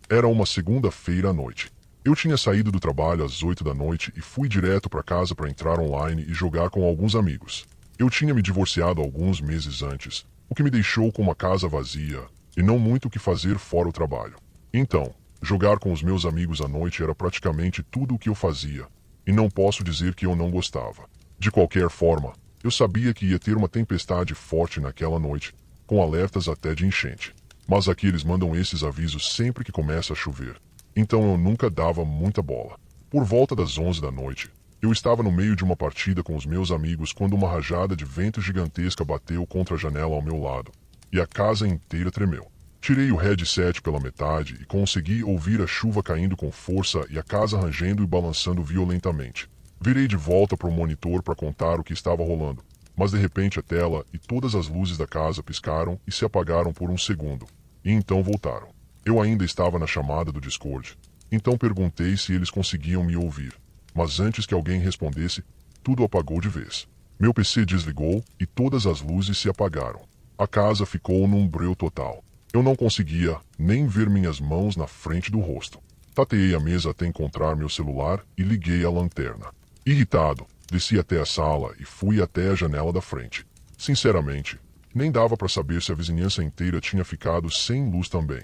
Era uma segunda-feira à noite. Eu tinha saído do trabalho às 8 da noite e fui direto para casa para entrar online e jogar com alguns amigos. Eu tinha me divorciado alguns meses antes, o que me deixou com uma casa vazia e não muito o que fazer fora o trabalho. Então, jogar com os meus amigos à noite era praticamente tudo o que eu fazia, e não posso dizer que eu não gostava. De qualquer forma, eu sabia que ia ter uma tempestade forte naquela noite, com alertas até de enchente. Mas aqui eles mandam esses avisos sempre que começa a chover. Então eu nunca dava muita bola. Por volta das 11 da noite, eu estava no meio de uma partida com os meus amigos quando uma rajada de vento gigantesca bateu contra a janela ao meu lado, e a casa inteira tremeu. Tirei o headset pela metade e consegui ouvir a chuva caindo com força e a casa rangendo e balançando violentamente. Virei de volta para o monitor para contar o que estava rolando, mas de repente a tela e todas as luzes da casa piscaram e se apagaram por um segundo, e então voltaram. Eu ainda estava na chamada do Discord, então perguntei se eles conseguiam me ouvir, mas antes que alguém respondesse, tudo apagou de vez. Meu PC desligou e todas as luzes se apagaram. A casa ficou num breu total. Eu não conseguia nem ver minhas mãos na frente do rosto. Tateei a mesa até encontrar meu celular e liguei a lanterna. Irritado, desci até a sala e fui até a janela da frente. Sinceramente, nem dava para saber se a vizinhança inteira tinha ficado sem luz também.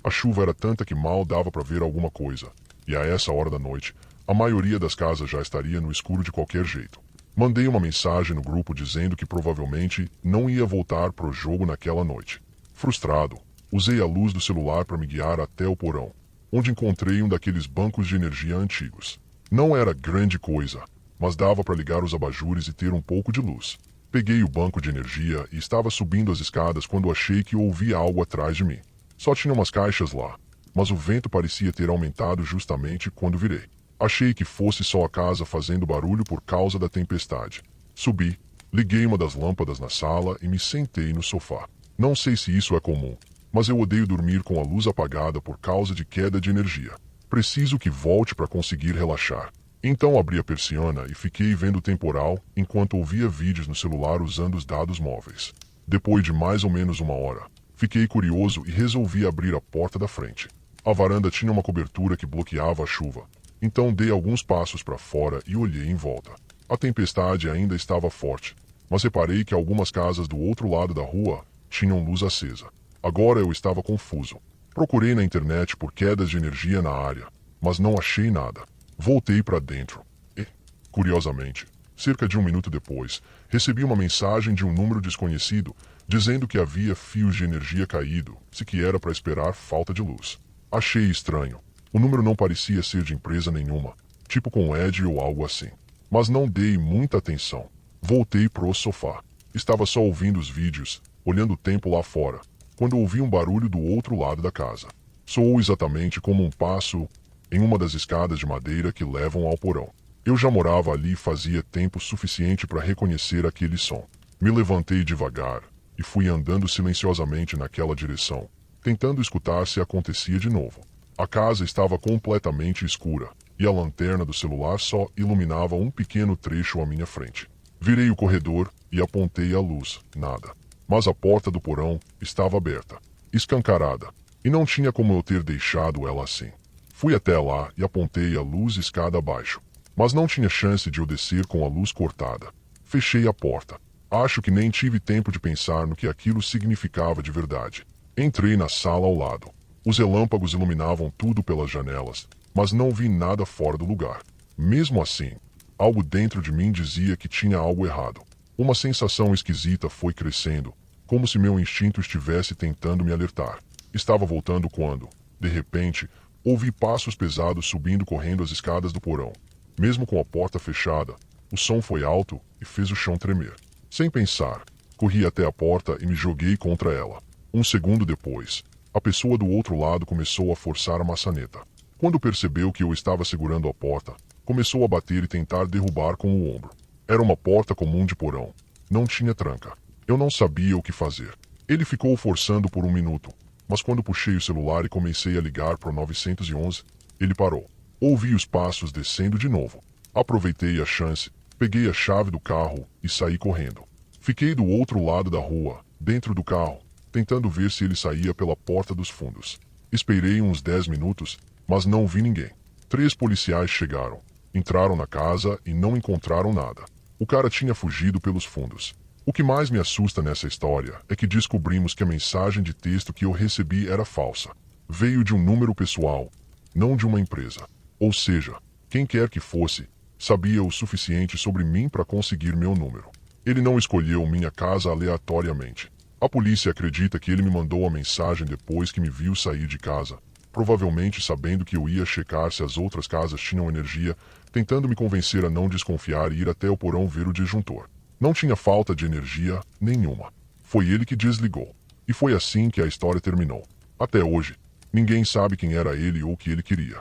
A chuva era tanta que mal dava para ver alguma coisa, e a essa hora da noite, a maioria das casas já estaria no escuro de qualquer jeito. Mandei uma mensagem no grupo dizendo que provavelmente não ia voltar pro jogo naquela noite. Frustrado, usei a luz do celular para me guiar até o porão, onde encontrei um daqueles bancos de energia antigos. Não era grande coisa, mas dava para ligar os abajures e ter um pouco de luz. Peguei o banco de energia e estava subindo as escadas quando achei que ouvi algo atrás de mim. Só tinha umas caixas lá, mas o vento parecia ter aumentado justamente quando virei. Achei que fosse só a casa fazendo barulho por causa da tempestade. Subi, liguei uma das lâmpadas na sala e me sentei no sofá. Não sei se isso é comum, mas eu odeio dormir com a luz apagada por causa de queda de energia. Preciso que volte para conseguir relaxar. Então abri a persiana e fiquei vendo o temporal enquanto ouvia vídeos no celular usando os dados móveis. Depois de mais ou menos uma hora, fiquei curioso e resolvi abrir a porta da frente. A varanda tinha uma cobertura que bloqueava a chuva, então dei alguns passos para fora e olhei em volta. A tempestade ainda estava forte, mas reparei que algumas casas do outro lado da rua tinham luz acesa. Agora eu estava confuso. Procurei na internet por quedas de energia na área, mas não achei nada. Voltei para dentro e, curiosamente, cerca de um minuto depois, recebi uma mensagem de um número desconhecido dizendo que havia fios de energia caído, se que era para esperar falta de luz. Achei estranho. O número não parecia ser de empresa nenhuma, tipo com Ed ou algo assim. Mas não dei muita atenção. Voltei pro sofá. Estava só ouvindo os vídeos, olhando o tempo lá fora, quando ouvi um barulho do outro lado da casa. Soou exatamente como um passo em uma das escadas de madeira que levam ao porão. Eu já morava ali fazia tempo suficiente para reconhecer aquele som. Me levantei devagar e fui andando silenciosamente naquela direção, tentando escutar se acontecia de novo. A casa estava completamente escura e a lanterna do celular só iluminava um pequeno trecho à minha frente. Virei o corredor e apontei a luz. Nada. Mas a porta do porão estava aberta, escancarada, e não tinha como eu ter deixado ela assim. Fui até lá e apontei a luz escada abaixo, mas não tinha chance de eu descer com a luz cortada. Fechei a porta. Acho que nem tive tempo de pensar no que aquilo significava de verdade. Entrei na sala ao lado. Os relâmpagos iluminavam tudo pelas janelas, mas não vi nada fora do lugar. Mesmo assim, algo dentro de mim dizia que tinha algo errado. Uma sensação esquisita foi crescendo, como se meu instinto estivesse tentando me alertar. Estava voltando quando, de repente, ouvi passos pesados subindo correndo as escadas do porão. Mesmo com a porta fechada, o som foi alto e fez o chão tremer. Sem pensar, corri até a porta e me joguei contra ela. Um segundo depois, a pessoa do outro lado começou a forçar a maçaneta. Quando percebeu que eu estava segurando a porta, começou a bater e tentar derrubar com o ombro. Era uma porta comum de porão. Não tinha tranca. Eu não sabia o que fazer. Ele ficou forçando por um minuto, mas quando puxei o celular e comecei a ligar para o 911, ele parou. Ouvi os passos descendo de novo. Aproveitei a chance, peguei a chave do carro e saí correndo. Fiquei do outro lado da rua, dentro do carro, tentando ver se ele saía pela porta dos fundos. Esperei uns 10 minutos, mas não vi ninguém. 3 policiais chegaram, entraram na casa e não encontraram nada. O cara tinha fugido pelos fundos. O que mais me assusta nessa história é que descobrimos que a mensagem de texto que eu recebi era falsa. Veio de um número pessoal, não de uma empresa. Ou seja, quem quer que fosse, sabia o suficiente sobre mim para conseguir meu número. Ele não escolheu minha casa aleatoriamente. A polícia acredita que ele me mandou a mensagem depois que me viu sair de casa, provavelmente sabendo que eu ia checar se as outras casas tinham energia, tentando me convencer a não desconfiar e ir até o porão ver o disjuntor. Não tinha falta de energia nenhuma. Foi ele que desligou. E foi assim que a história terminou. Até hoje, ninguém sabe quem era ele ou o que ele queria.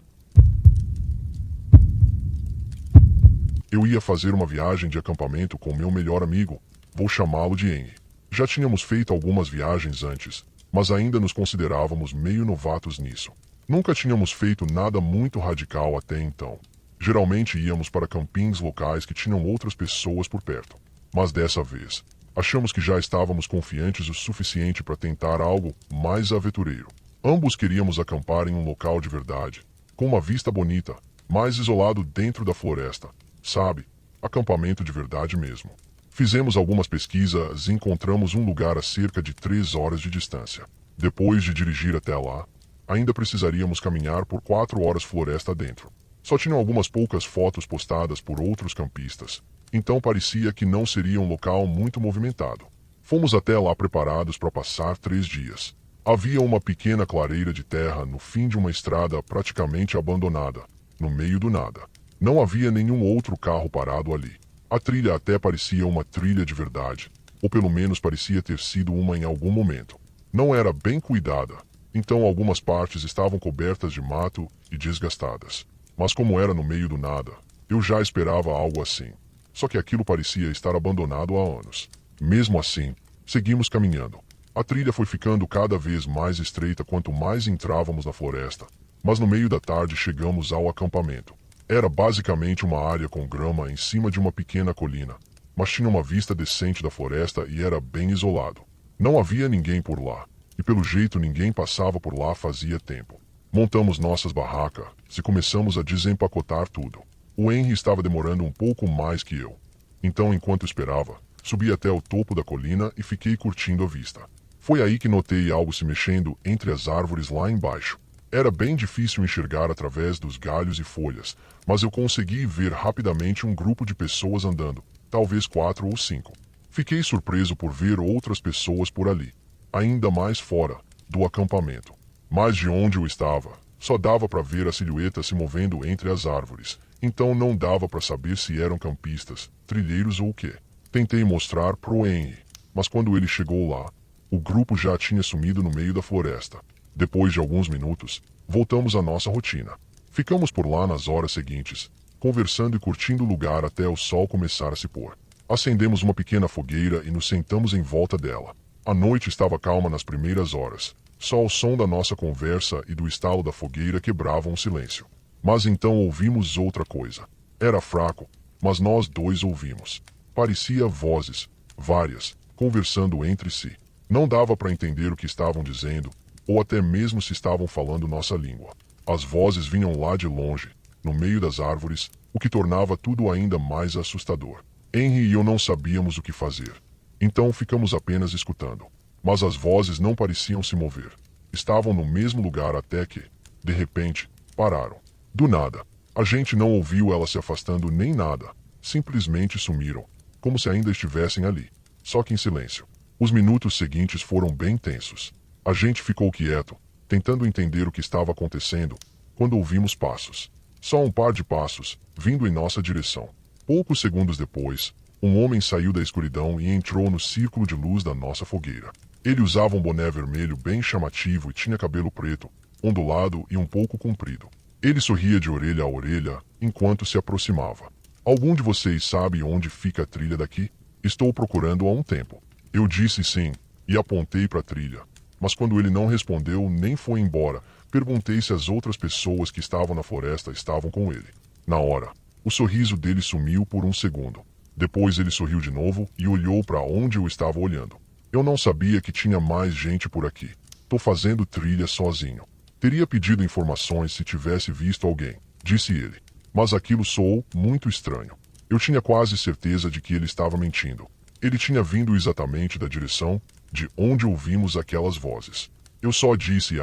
Eu ia fazer uma viagem de acampamento com meu melhor amigo, vou chamá-lo de Henry. Já tínhamos feito algumas viagens antes, mas ainda nos considerávamos meio novatos nisso. Nunca tínhamos feito nada muito radical até então. Geralmente íamos para campings locais que tinham outras pessoas por perto. Mas dessa vez, achamos que já estávamos confiantes o suficiente para tentar algo mais aventureiro. Ambos queríamos acampar em um local de verdade, com uma vista bonita, mais isolado dentro da floresta. Sabe, acampamento de verdade mesmo. Fizemos algumas pesquisas e encontramos um lugar a cerca de 3 horas de distância. Depois de dirigir até lá, ainda precisaríamos caminhar por 4 horas floresta dentro. Só tinham algumas poucas fotos postadas por outros campistas, então parecia que não seria um local muito movimentado. Fomos até lá preparados para passar 3 dias. Havia uma pequena clareira de terra no fim de uma estrada praticamente abandonada, no meio do nada. Não havia nenhum outro carro parado ali. A trilha até parecia uma trilha de verdade, ou pelo menos parecia ter sido uma em algum momento. Não era bem cuidada, então algumas partes estavam cobertas de mato e desgastadas. Mas como era no meio do nada, eu já esperava algo assim. Só que aquilo parecia estar abandonado há anos. Mesmo assim, seguimos caminhando. A trilha foi ficando cada vez mais estreita quanto mais entrávamos na floresta, mas no meio da tarde chegamos ao acampamento. Era basicamente uma área com grama em cima de uma pequena colina, mas tinha uma vista decente da floresta e era bem isolado. Não havia ninguém por lá, e pelo jeito ninguém passava por lá fazia tempo. Montamos nossas barracas e começamos a desempacotar tudo. O Henry estava demorando um pouco mais que eu. Então, enquanto esperava, subi até o topo da colina e fiquei curtindo a vista. Foi aí que notei algo se mexendo entre as árvores lá embaixo. Era bem difícil enxergar através dos galhos e folhas, mas eu consegui ver rapidamente um grupo de pessoas andando, talvez 4 ou 5. Fiquei surpreso por ver outras pessoas por ali, ainda mais fora do acampamento. Mas de onde eu estava, só dava para ver a silhueta se movendo entre as árvores, então não dava para saber se eram campistas, trilheiros ou o quê. Tentei mostrar pro Henry, mas quando ele chegou lá, o grupo já tinha sumido no meio da floresta. Depois de alguns minutos, voltamos à nossa rotina. Ficamos por lá nas horas seguintes, conversando e curtindo o lugar até o sol começar a se pôr. Acendemos uma pequena fogueira e nos sentamos em volta dela. A noite estava calma nas primeiras horas. Só o som da nossa conversa e do estalo da fogueira quebravam o silêncio. Mas então ouvimos outra coisa. Era fraco, mas nós dois ouvimos. Parecia vozes, várias, conversando entre si. Não dava para entender o que estavam dizendo, ou até mesmo se estavam falando nossa língua. As vozes vinham lá de longe, no meio das árvores, o que tornava tudo ainda mais assustador. Henry e eu não sabíamos o que fazer. Então ficamos apenas escutando. Mas as vozes não pareciam se mover. Estavam no mesmo lugar até que, de repente, pararam. Do nada. A gente não ouviu elas se afastando nem nada. Simplesmente sumiram, como se ainda estivessem ali. Só que em silêncio. Os minutos seguintes foram bem tensos. A gente ficou quieto, tentando entender o que estava acontecendo, quando ouvimos passos. Só um par de passos, vindo em nossa direção. Poucos segundos depois, um homem saiu da escuridão e entrou no círculo de luz da nossa fogueira. Ele usava um boné vermelho bem chamativo e tinha cabelo preto, ondulado e um pouco comprido. Ele sorria de orelha a orelha enquanto se aproximava. Algum de vocês sabe onde fica a trilha daqui? Estou procurando há um tempo. Eu disse sim, e apontei para a trilha. Mas quando ele não respondeu nem foi embora, perguntei se as outras pessoas que estavam na floresta estavam com ele. Na hora, o sorriso dele sumiu por um segundo. Depois ele sorriu de novo e olhou para onde eu estava olhando. Eu não sabia que tinha mais gente por aqui. Tô fazendo trilha sozinho. Teria pedido informações se tivesse visto alguém, disse ele. Mas aquilo soou muito estranho. Eu tinha quase certeza de que ele estava mentindo. Ele tinha vindo exatamente da direção de onde ouvimos aquelas vozes. Eu só disse,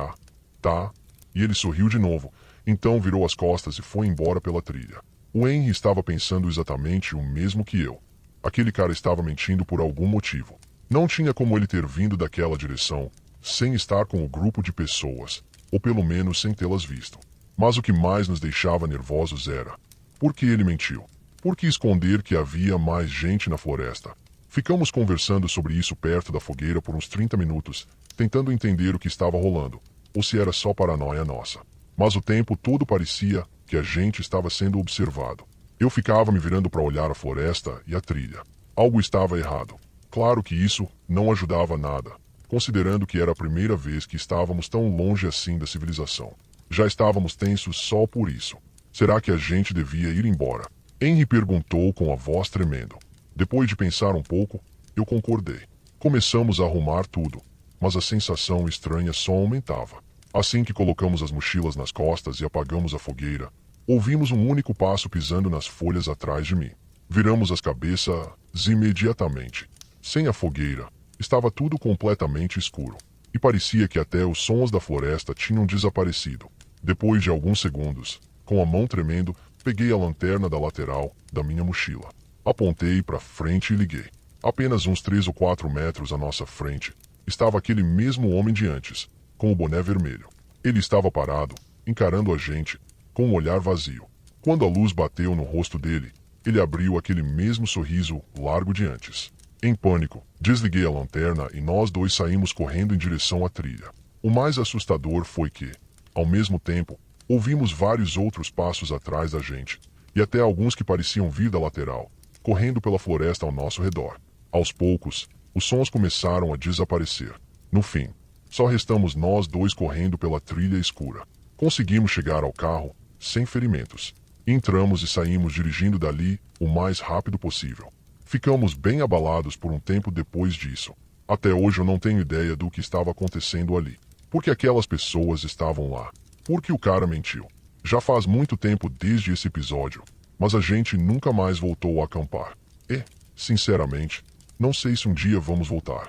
tá, e ele sorriu de novo, então virou as costas e foi embora pela trilha. O Henry estava pensando exatamente o mesmo que eu. Aquele cara estava mentindo por algum motivo. Não tinha como ele ter vindo daquela direção, sem estar com o grupo de pessoas, ou pelo menos sem tê-las visto. Mas o que mais nos deixava nervosos era: por que ele mentiu? Por que esconder que havia mais gente na floresta? Ficamos conversando sobre isso perto da fogueira por uns 30 minutos, tentando entender o que estava rolando, ou se era só paranoia nossa. Mas o tempo todo parecia que a gente estava sendo observado. Eu ficava me virando para olhar a floresta e a trilha. Algo estava errado. Claro que isso não ajudava nada, considerando que era a primeira vez que estávamos tão longe assim da civilização. Já estávamos tensos só por isso. Será que a gente devia ir embora? Henry perguntou com a voz tremendo. Depois de pensar um pouco, eu concordei. Começamos a arrumar tudo, mas a sensação estranha só aumentava. Assim que colocamos as mochilas nas costas e apagamos a fogueira, ouvimos um único passo pisando nas folhas atrás de mim. Viramos as cabeças imediatamente. Sem a fogueira, estava tudo completamente escuro, e parecia que até os sons da floresta tinham desaparecido. Depois de alguns segundos, com a mão tremendo, peguei a lanterna da lateral da minha mochila. Apontei para frente e liguei. Apenas uns 3 ou 4 metros à nossa frente, estava aquele mesmo homem de antes, com o boné vermelho. Ele estava parado, encarando a gente, com um olhar vazio. Quando a luz bateu no rosto dele, ele abriu aquele mesmo sorriso largo de antes. Em pânico, desliguei a lanterna e nós dois saímos correndo em direção à trilha. O mais assustador foi que, ao mesmo tempo, ouvimos vários outros passos atrás da gente, e até alguns que pareciam vir da lateral, correndo pela floresta ao nosso redor. Aos poucos, os sons começaram a desaparecer. No fim, só restamos nós dois correndo pela trilha escura. Conseguimos chegar ao carro, sem ferimentos. Entramos e saímos dirigindo dali o mais rápido possível. Ficamos bem abalados por um tempo depois disso. Até hoje eu não tenho ideia do que estava acontecendo ali. Por que aquelas pessoas estavam lá? Por que o cara mentiu? Já faz muito tempo desde esse episódio, mas a gente nunca mais voltou a acampar. E, sinceramente, não sei se um dia vamos voltar.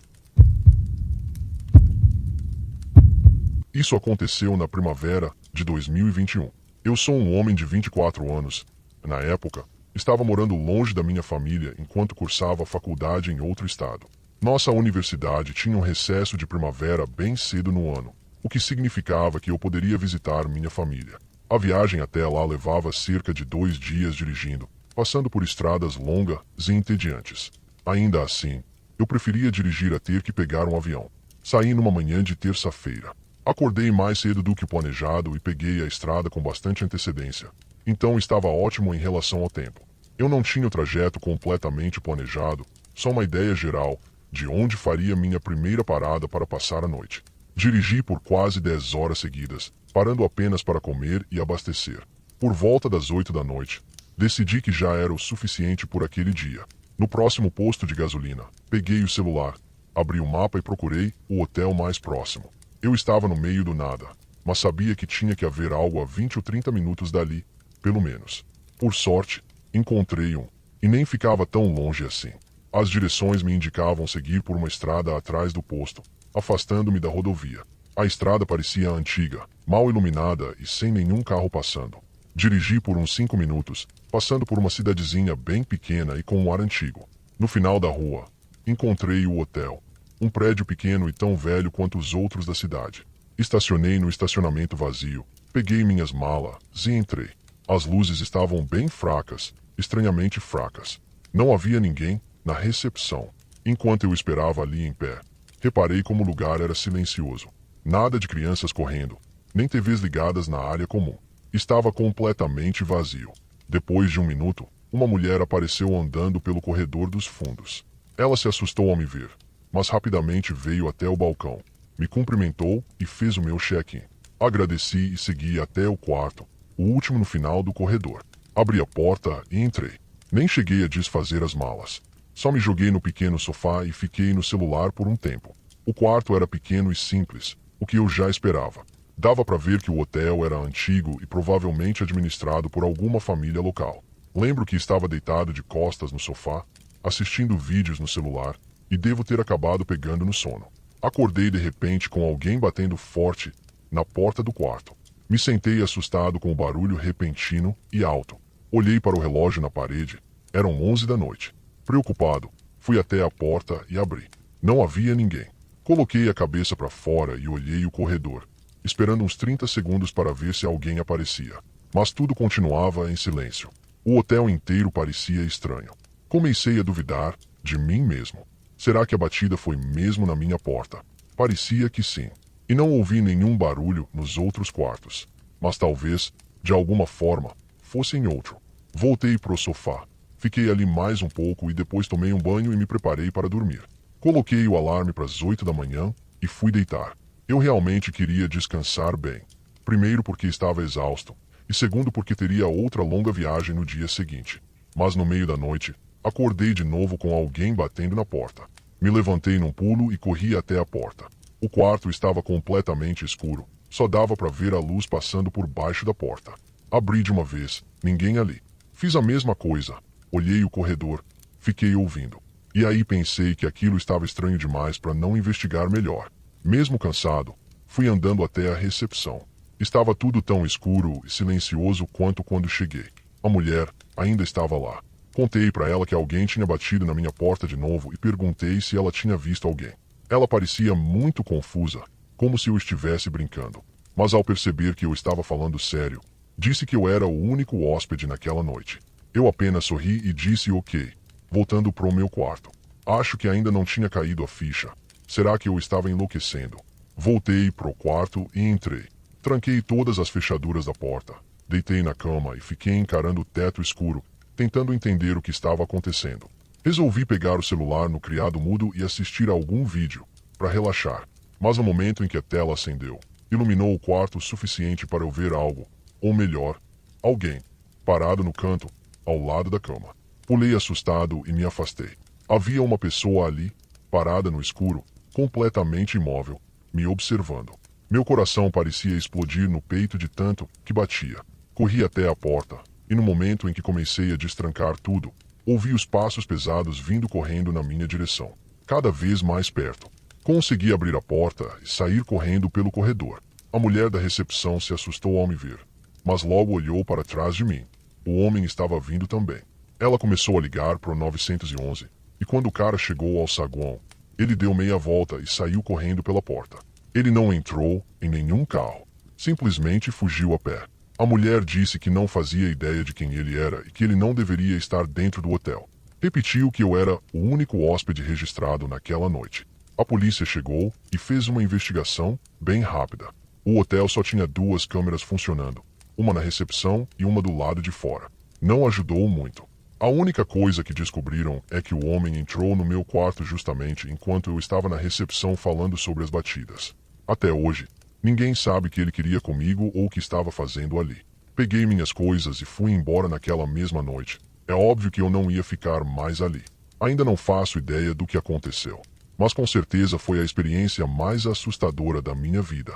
Isso aconteceu na primavera de 2021. Eu sou um homem de 24 anos. Na época, estava morando longe da minha família enquanto cursava a faculdade em outro estado. Nossa universidade tinha um recesso de primavera bem cedo no ano, o que significava que eu poderia visitar minha família. A viagem até lá levava cerca de 2 dias dirigindo, passando por estradas longas e entediantes. Ainda assim, eu preferia dirigir a ter que pegar um avião. Saí numa manhã de terça-feira. Acordei mais cedo do que planejado e peguei a estrada com bastante antecedência. Então estava ótimo em relação ao tempo. Eu não tinha o trajeto completamente planejado, só uma ideia geral de onde faria minha primeira parada para passar a noite. Dirigi por quase 10 horas seguidas, parando apenas para comer e abastecer. Por volta das 8 da noite, decidi que já era o suficiente por aquele dia. No próximo posto de gasolina, peguei o celular, abri o mapa e procurei o hotel mais próximo. Eu estava no meio do nada, mas sabia que tinha que haver algo a 20 ou 30 minutos dali, pelo menos. Por sorte, encontrei um, e nem ficava tão longe assim. As direções me indicavam seguir por uma estrada atrás do posto, afastando-me da rodovia. A estrada parecia antiga, mal iluminada e sem nenhum carro passando. Dirigi por uns 5 minutos, passando por uma cidadezinha bem pequena e com um ar antigo. No final da rua, encontrei o hotel, um prédio pequeno e tão velho quanto os outros da cidade. Estacionei no estacionamento vazio, peguei minhas malas e entrei. As luzes estavam bem fracas, estranhamente fracas. Não havia ninguém na recepção. Enquanto eu esperava ali em pé, reparei como o lugar era silencioso. Nada de crianças correndo, nem TVs ligadas na área comum. Estava completamente vazio. Depois de um minuto, uma mulher apareceu andando pelo corredor dos fundos. Ela se assustou ao me ver, mas rapidamente veio até o balcão, me cumprimentou e fez o meu check-in. Agradeci e segui até o quarto, o último no final do corredor. Abri a porta e entrei. Nem cheguei a desfazer as malas. Só me joguei no pequeno sofá e fiquei no celular por um tempo. O quarto era pequeno e simples, o que eu já esperava. Dava para ver que o hotel era antigo e provavelmente administrado por alguma família local. Lembro que estava deitado de costas no sofá, assistindo vídeos no celular, e devo ter acabado pegando no sono. Acordei de repente com alguém batendo forte na porta do quarto. Me sentei assustado com o barulho repentino e alto. Olhei para o relógio na parede. Eram 11 da noite. Preocupado, fui até a porta e abri. Não havia ninguém. Coloquei a cabeça para fora e olhei o corredor, esperando uns 30 segundos para ver se alguém aparecia. Mas tudo continuava em silêncio. O hotel inteiro parecia estranho. Comecei a duvidar de mim mesmo. Será que a batida foi mesmo na minha porta? Parecia que sim. E não ouvi nenhum barulho nos outros quartos. Mas talvez, de alguma forma, fosse em outro. Voltei pro sofá. Fiquei ali mais um pouco e depois tomei um banho e me preparei para dormir. Coloquei o alarme para as 8 da manhã e fui deitar. Eu realmente queria descansar bem. Primeiro porque estava exausto, e segundo porque teria outra longa viagem no dia seguinte. Mas no meio da noite, acordei de novo com alguém batendo na porta. Me levantei num pulo e corri até a porta. O quarto estava completamente escuro. Só dava para ver a luz passando por baixo da porta. Abri de uma vez, ninguém ali. Fiz a mesma coisa. Olhei o corredor. Fiquei ouvindo. E aí pensei que aquilo estava estranho demais para não investigar melhor. Mesmo cansado, fui andando até a recepção. Estava tudo tão escuro e silencioso quanto quando cheguei. A mulher ainda estava lá. Contei para ela que alguém tinha batido na minha porta de novo e perguntei se ela tinha visto alguém. Ela parecia muito confusa, como se eu estivesse brincando. Mas ao perceber que eu estava falando sério, disse que eu era o único hóspede naquela noite. Eu apenas sorri e disse ok, voltando pro meu quarto. Acho que ainda não tinha caído a ficha. Será que eu estava enlouquecendo? Voltei pro quarto e entrei. Tranquei todas as fechaduras da porta. Deitei na cama e fiquei encarando o teto escuro, tentando entender o que estava acontecendo. Resolvi pegar o celular no criado mudo e assistir a algum vídeo, para relaxar. Mas no momento em que a tela acendeu, iluminou o quarto o suficiente para eu ver algo, ou melhor, alguém, parado no canto, ao lado da cama. Pulei assustado e me afastei. Havia uma pessoa ali, parada no escuro, completamente imóvel, me observando. Meu coração parecia explodir no peito de tanto que batia. Corri até a porta, e no momento em que comecei a destrancar tudo, ouvi os passos pesados vindo correndo na minha direção, cada vez mais perto. Consegui abrir a porta e sair correndo pelo corredor. A mulher da recepção se assustou ao me ver, mas logo olhou para trás de mim. O homem estava vindo também. Ela começou a ligar pro 911, e quando o cara chegou ao saguão, ele deu meia volta e saiu correndo pela porta. Ele não entrou em nenhum carro, simplesmente fugiu a pé. A mulher disse que não fazia ideia de quem ele era e que ele não deveria estar dentro do hotel. Repetiu que eu era o único hóspede registrado naquela noite. A polícia chegou e fez uma investigação bem rápida. O hotel só tinha 2 câmeras funcionando, uma na recepção e uma do lado de fora. Não ajudou muito. A única coisa que descobriram é que o homem entrou no meu quarto justamente enquanto eu estava na recepção falando sobre as batidas. Até hoje, ninguém sabe que ele queria comigo ou o que estava fazendo ali. Peguei minhas coisas e fui embora naquela mesma noite. É óbvio que eu não ia ficar mais ali. Ainda não faço ideia do que aconteceu, mas com certeza foi a experiência mais assustadora da minha vida.